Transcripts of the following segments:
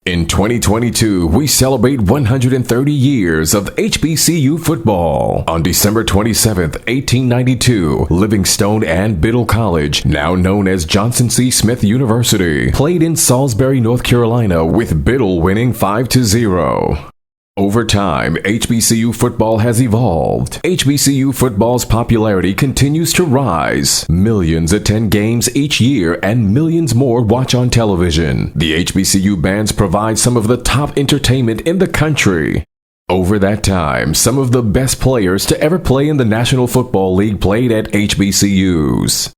In 2022, we celebrate 130 years of HBCU football. On December 27th, 1892, Livingstone and Biddle College, now known as Johnson C. Smith University, played in Salisbury, North Carolina, with Biddle winning 5-0. Over time, HBCU football has evolved. HBCU football's popularity continues to rise. Millions attend games each year and millions more watch on television. The HBCU bands provide some of the top entertainment in the country. Over that time, some of the best players to ever play in the National Football League played at HBCUs.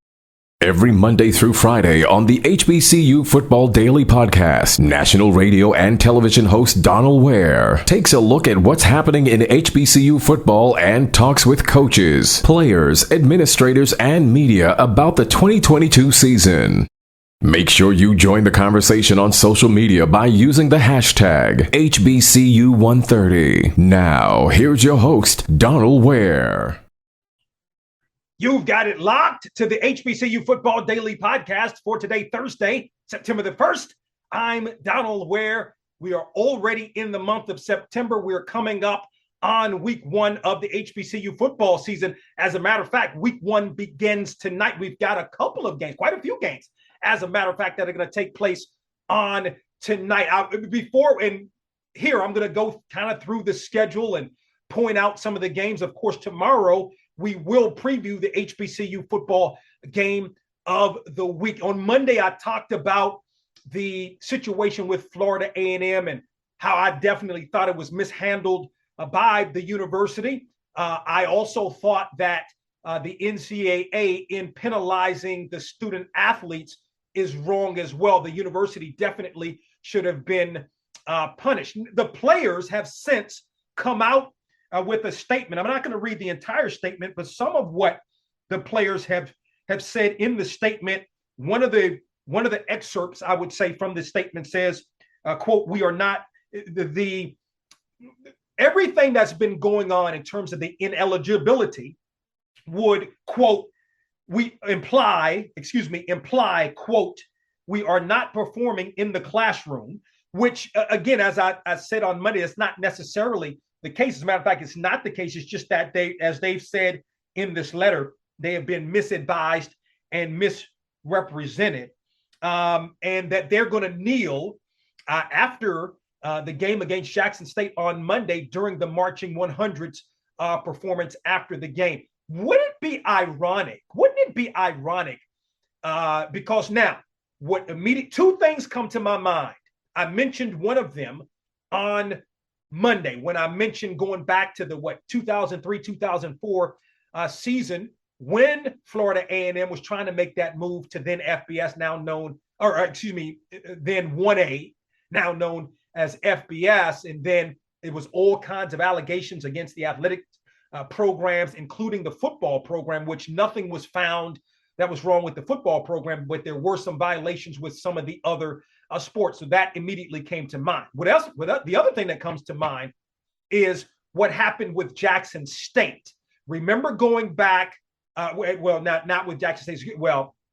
Every Monday through Friday on the HBCU Football Daily Podcast, national radio and television host Donal Ware takes a look at what's happening in HBCU football and talks with coaches, players, administrators, and media about the 2022 season. Make sure you join the conversation on social media by using the hashtag HBCU130. Now, here's your host, Donal Ware. You've got it locked to the HBCU Football Daily Podcast for today, Thursday, September the 1st. I'm Donal Ware. We are already in the month of September. We're coming up on week one of the HBCU football season. As a matter of fact, week one begins tonight. We've got a couple of games, quite a few games, as a matter of fact, that are going to take place on tonight. I'm going to go kind of through the schedule and point out some of the games. Of course, tomorrow, we will preview the HBCU football game of the week. On Monday, I talked about the situation with Florida A&M and how I definitely thought it was mishandled by the university. I also thought that the NCAA in penalizing the student athletes is wrong as well. The university definitely should have been punished. The players have since come out with a statement. I'm not going to read the entire statement, but some of what the players have said in the statement. One of the excerpts, I would say, from the statement says, quote, "We are not the everything that's been going on in terms of the ineligibility would, quote, imply, quote, we are not performing in the classroom," which again, as I said on Monday, it's not necessarily the case. As a matter of fact, it's not the case. It's just that as they've said in this letter, they have been misadvised and misrepresented, and that they're going to kneel after the game against Jackson State on Monday during the Marching 100s performance after the game. Wouldn't it be ironic? Because now, two things come to my mind. I mentioned one of them on Monday when I mentioned going back to the 2003-2004 season when Florida A&M was trying to make that move to then FBS, then 1A, now known as FBS, and then it was all kinds of allegations against the athletic programs, including the football program, which nothing was found that was wrong with the football program, but there were some violations with some of the other sports. So that immediately came to mind. What else? The other thing that comes to mind is what happened with Jackson State. Remember going back, not with Jackson State,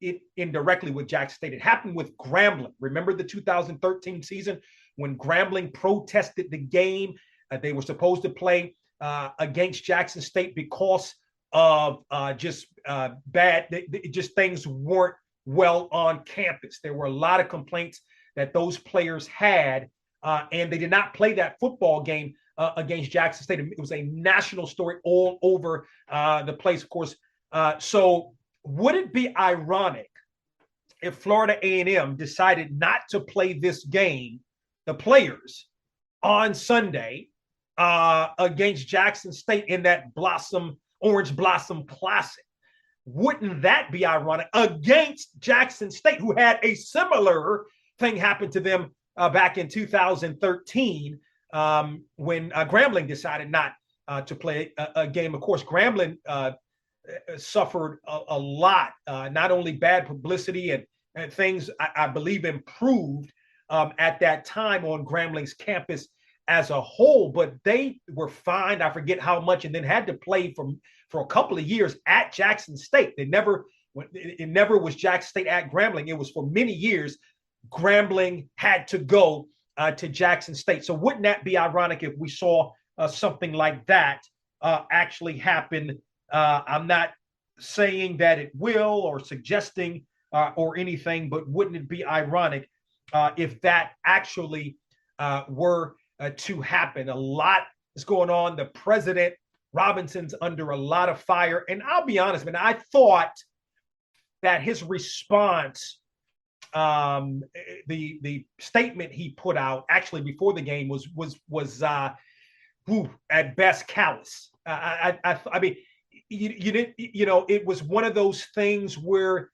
it indirectly with Jackson State. It happened with Grambling. Remember the 2013 season when Grambling protested the game they were supposed to play against Jackson State because of things weren't well on campus. There were a lot of complaints that those players had, and they did not play that football game against Jackson State. It was a national story all over the place, of course. So would it be ironic if Florida A&M decided not to play this game, the players, on Sunday against Jackson State in that Orange Blossom Classic? Wouldn't that be ironic against Jackson State, who had a similar thing happen to them back in 2013 when Grambling decided not to play a game? Of course, Grambling suffered a lot, not only bad publicity and things I believe improved at that time on Grambling's campus as a whole, but they were fined, I forget how much, and then had to play for a couple of years at Jackson State. It never was Jackson State at Grambling. It was for many years Grambling had to go to Jackson State. So wouldn't that be ironic if we saw something like that actually happen? I'm not saying that it will or suggesting or anything, but wouldn't it be ironic if that actually were to happen? A lot is going on. The president, Robinson's under a lot of fire. And I'll be honest, man, I thought that his response, the statement he put out actually before the game was at best callous. I mean, you didn't, it was one of those things where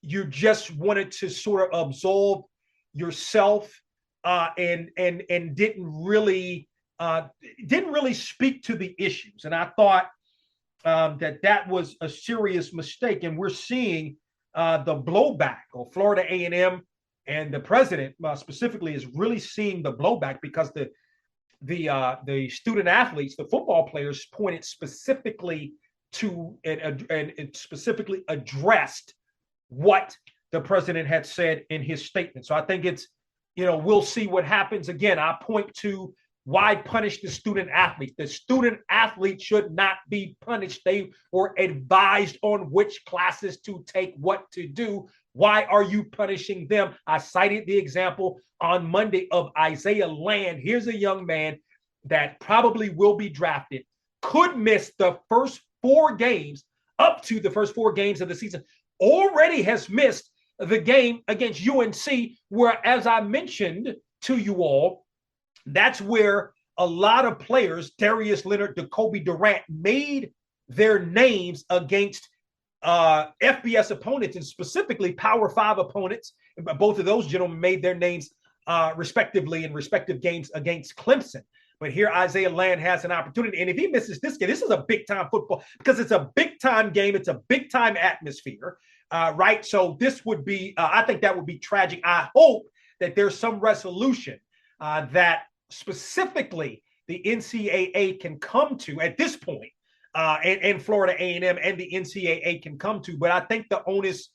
you just wanted to sort of absolve yourself and didn't really speak to the issues. And I thought that was a serious mistake. And we're seeing the blowback of Florida A&M, and the president specifically is really seeing the blowback because the student athletes, the football players, pointed specifically to and specifically addressed what the president had said in his statement. So I think it's, we'll see what happens. Again, I point to why punish the student athlete? The student athlete should not be punished. They were advised on which classes to take, what to do. Why are you punishing them? I cited the example on Monday of Isaiah Land. Here's a young man that probably will be drafted, could miss the first 4 games, up to the first 4 games of the season, already has missed the game against UNC, where, as I mentioned to you all, that's where a lot of players, Darius Leonard, Jacoby Durant, made their names against FBS opponents, and specifically Power 5 opponents. Both of those gentlemen made their names respectively in respective games against Clemson. But here Isaiah Land has an opportunity. And if he misses this game, this is a big-time football, because it's a big-time game. It's a big-time atmosphere, right? So this would be, I think that would be tragic. I hope that there's some resolution that specifically the NCAA can come to at this point, and Florida A&M and the NCAA can come to. But I think the onus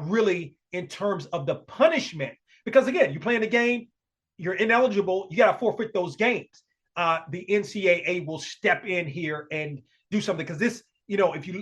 really in terms of the punishment, because again, you're playing the game, you're ineligible, you got to forfeit those games. The NCAA will step in here and do something, because this,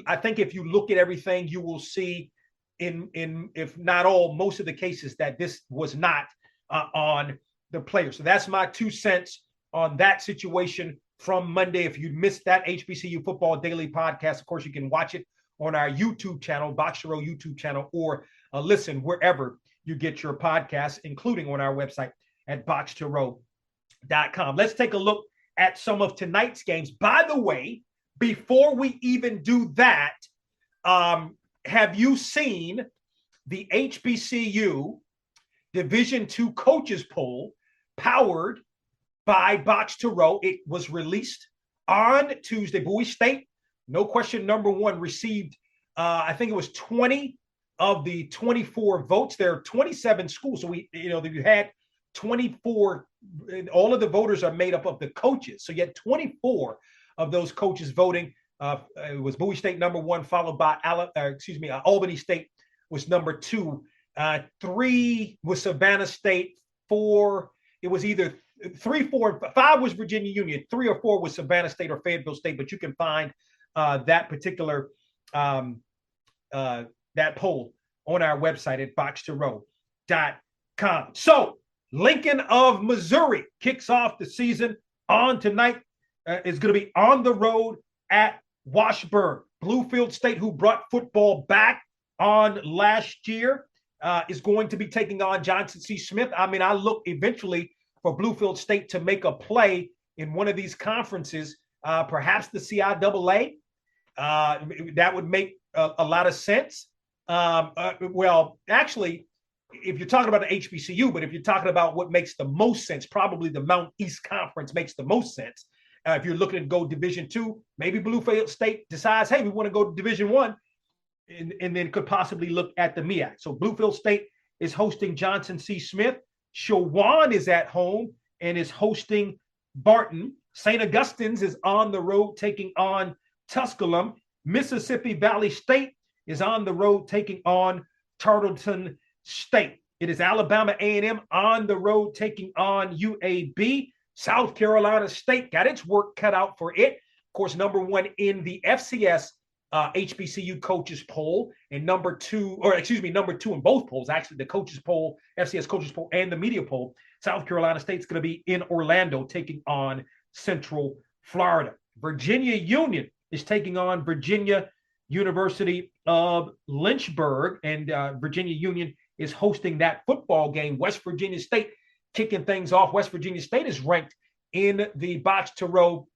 I think if you look at everything, you will see in if not all, most of the cases that this was not on the player. So that's my 2 cents on that situation from Monday. If you missed that HBCU Football Daily podcast, of course, you can watch it on our YouTube channel, BOXTOROW YouTube channel, or listen wherever you get your podcasts, including on our website at BOXTOROW.com. Let's take a look at some of tonight's games. By the way, before we even do that, have you seen the HBCU Division II coaches poll powered by BOXTOROW? It was released on Tuesday. Bowie State, no question, number 1, received, I think it was 20 of the 24 votes. There are 27 schools. So you had 24, all of the voters are made up of the coaches. So you had 24 of those coaches voting. It was Bowie State number 1, followed by Albany State was number 2. 3 was Savannah State. 4, it was either 3, 4, 5 was Virginia Union. 3 or 4 was Savannah State or Fayetteville State. But you can find that particular that poll on our website at BOXTOROW.com. So Lincoln of Missouri kicks off the season on tonight. Is going to be on the road at Washburn. Bluefield State, who brought football back on last year, is going to be taking on Johnson C. Smith. I mean, I look eventually for Bluefield State to make a play in one of these conferences, perhaps the CIAA. That would make a lot of sense. Well, actually, if you're talking about the HBCU, but if you're talking about what makes the most sense, probably the Mount East Conference makes the most sense. If you're looking to go Division II, maybe Bluefield State decides, hey, we want to go to Division I, and then could possibly look at the MEAC. So Bluefield State is hosting Johnson C. Smith. Chowan is at home and is hosting Barton. St. Augustine's is on the road taking on Tusculum. Mississippi Valley State is on the road taking on Tarleton State. It is Alabama A&M on the road taking on UAB. South Carolina State got its work cut out for it. Of course, number one in the FCS HBCU coaches poll, and number two in both polls, actually, the coaches poll, FCS coaches poll, and the media poll. South Carolina State's going to be in Orlando taking on Central Florida. Virginia Union is taking on Virginia University of Lynchburg, and Virginia Union is hosting that football game. West Virginia State kicking things off. West Virginia State is ranked in the BOXTOROW,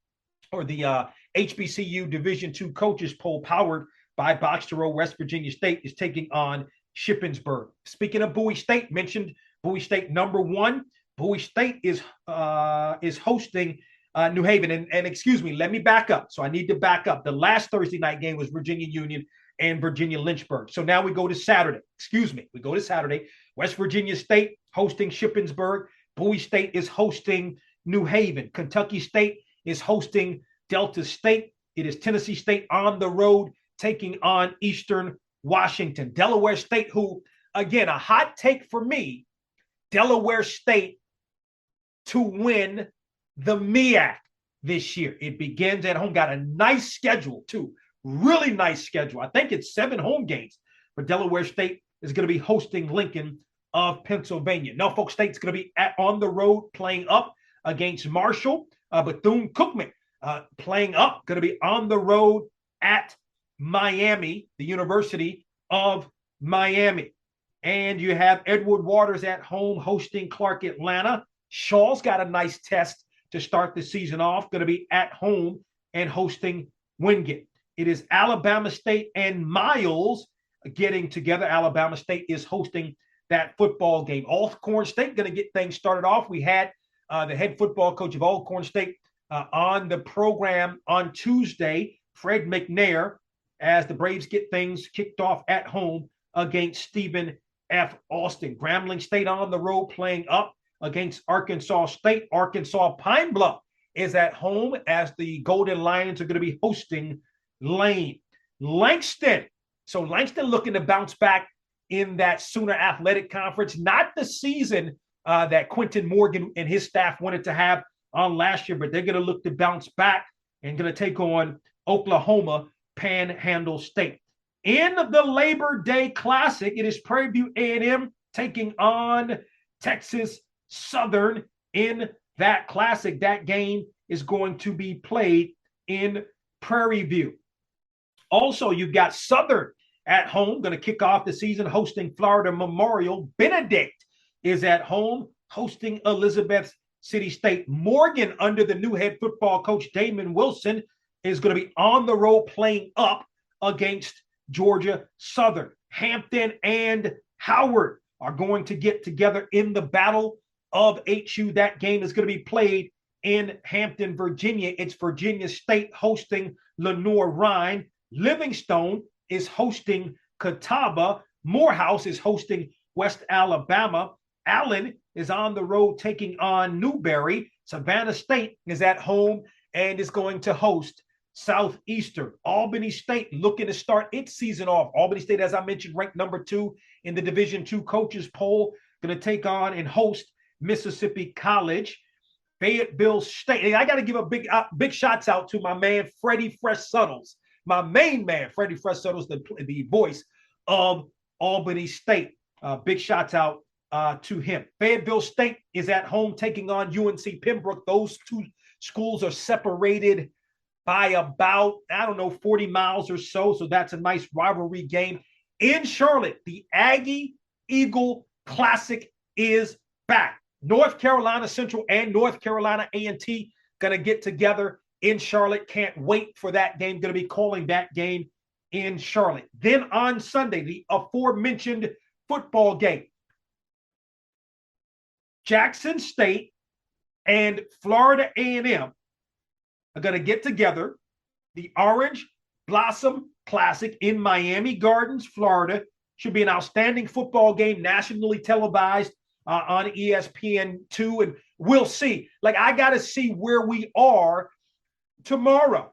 or the HBCU Division II coaches poll powered by BOXTOROW. West Virginia State is taking on Shippensburg. Speaking of Bowie State, mentioned Bowie State number one. Bowie State is hosting New Haven. And excuse me, let me back up. So I need to back up. The last Thursday night game was Virginia Union and Virginia Lynchburg. So now we go to Saturday. We go to Saturday. West Virginia State hosting Shippensburg. Bowie State is hosting New Haven. Kentucky State is hosting Delta State. It is Tennessee State on the road taking on Eastern Washington. Delaware State, who, again, a hot take for me, Delaware State to win the MEAC this year. It begins at home. Got a nice schedule, too. Really nice schedule. I think it's 7 home games. But Delaware State is going to be hosting Lincoln of Pennsylvania. Norfolk State's going to be on the road playing up against Marshall. Bethune-Cookman playing up, going to be on the road at Miami, the University of Miami. And you have Edward Waters at home hosting Clark Atlanta. Shaw's got a nice test to start the season off, going to be at home and hosting Wingate. It is Alabama State and Miles getting together. Alabama State is hosting that football game. Alcorn State going to get things started off. We had the head football coach of Alcorn State on the program on Tuesday, Fred McNair, as the Braves get things kicked off at home against Stephen F. Austin. Grambling State on the road playing up against Arkansas State. Arkansas Pine Bluff is at home as the Golden Lions are going to be hosting Lane. Langston. So Langston looking to bounce back in that Sooner Athletic Conference. Not the season that Quentin Morgan and his staff wanted to have on last year, but they're going to look to bounce back and going to take on Oklahoma Panhandle State. In the Labor Day Classic, it is Prairie View A&M taking on Texas Southern in that classic. That game is going to be played in Prairie View. Also, you've got Southern at home, going to kick off the season hosting Florida Memorial. Benedict is at home hosting Elizabeth City State. Morgan, under the new head football coach Damon Wilson, is going to be on the road playing up against Georgia Southern. Hampton and Howard are going to get together in the Battle of HU. That game is going to be played in Hampton, Virginia. It's Virginia State hosting Lenoir-Rhyne. Livingstone is hosting Catawba. Morehouse is hosting West Alabama. Allen is on the road taking on Newberry. Savannah State is at home and is going to host Southeastern. Albany State looking to start its season off. Albany State, as I mentioned, ranked number 2 in the Division II coaches poll, going to take on and host Mississippi College. Fayetteville State. And I got to give a big shots out to my man, Freddie Fresh Suttles. My main man, Freddie Fresh Suttles, the voice of Albany State. Big shots out to him. Fayetteville State is at home taking on UNC Pembroke. Those two schools are separated by about, 40 miles or so. So that's a nice rivalry game. In Charlotte, the Aggie Eagle Classic is back. North Carolina Central and North Carolina A&T going to get together in Charlotte. Can't wait for that game. Going to be calling that game in Charlotte. Then on Sunday, the aforementioned football game. Jackson State and Florida A&M are going to get together. The Orange Blossom Classic in Miami Gardens, Florida. Should be an outstanding football game, nationally televised on ESPN2, and we'll see. I got to see where we are tomorrow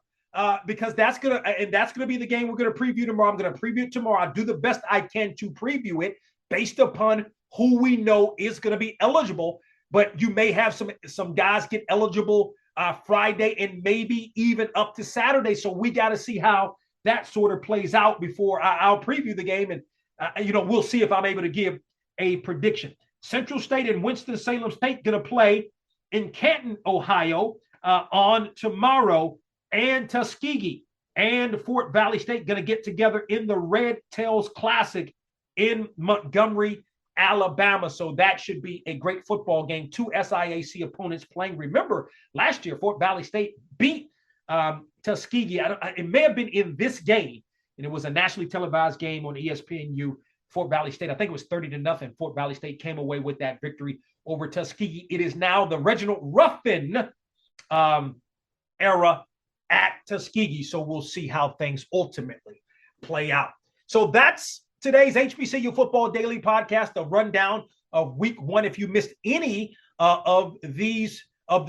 because that's gonna be the game we're gonna preview tomorrow. I'm gonna preview it tomorrow. I'll do the best I can to preview it based upon who we know is going to be eligible, but you may have some guys get eligible Friday and maybe even up to Saturday. So we got to see how that sort of plays out before I'll preview the game. And, we'll see if I'm able to give a prediction. Central State and Winston-Salem State going to play in Canton, Ohio on tomorrow, and Tuskegee and Fort Valley State going to get together in the Red Tails Classic in Montgomery, Alabama. So that should be a great football game. Two SIAC opponents playing. Remember, last year, Fort Valley State beat Tuskegee. It may have been in this game, and it was a nationally televised game on ESPNU. Fort Valley State, I think it was 30-0. Fort Valley State came away with that victory over Tuskegee. It is now the Reginald Ruffin era at Tuskegee. So we'll see how things ultimately play out. So that's today's HBCU Football Daily Podcast, a rundown of week one. If you missed any of the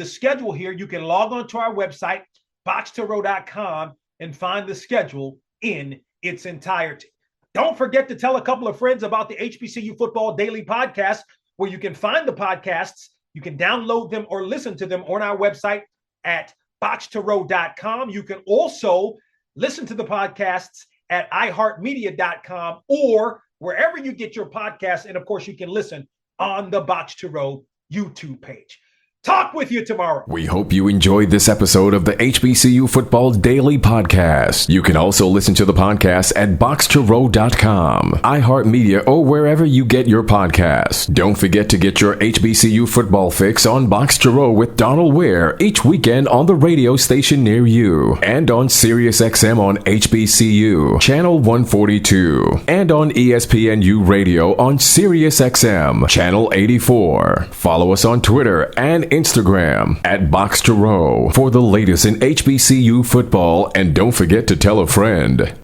schedule here, you can log on to our website, BOXTOROW.com, and find the schedule in its entirety. Don't forget to tell a couple of friends about the HBCU Football Daily Podcast, where you can find the podcasts. You can download them or listen to them on our website at BOXTOROW.com. You can also listen to the podcasts at iHeartMedia.com or wherever you get your podcasts. And of course, you can listen on the Box to Row YouTube page. Talk with you tomorrow. We hope you enjoyed this episode of the HBCU Football Daily Podcast. You can also listen to the podcast at BOXTOROW.com, iHeartMedia, or wherever you get your podcasts. Don't forget to get your HBCU football fix on Box to Row with Donal Ware each weekend on the radio station near you, and on SiriusXM on HBCU, Channel 142, and on ESPNU Radio on SiriusXM, Channel 84. Follow us on Twitter and Instagram at Box to Row for the latest in HBCU football, and don't forget to tell a friend.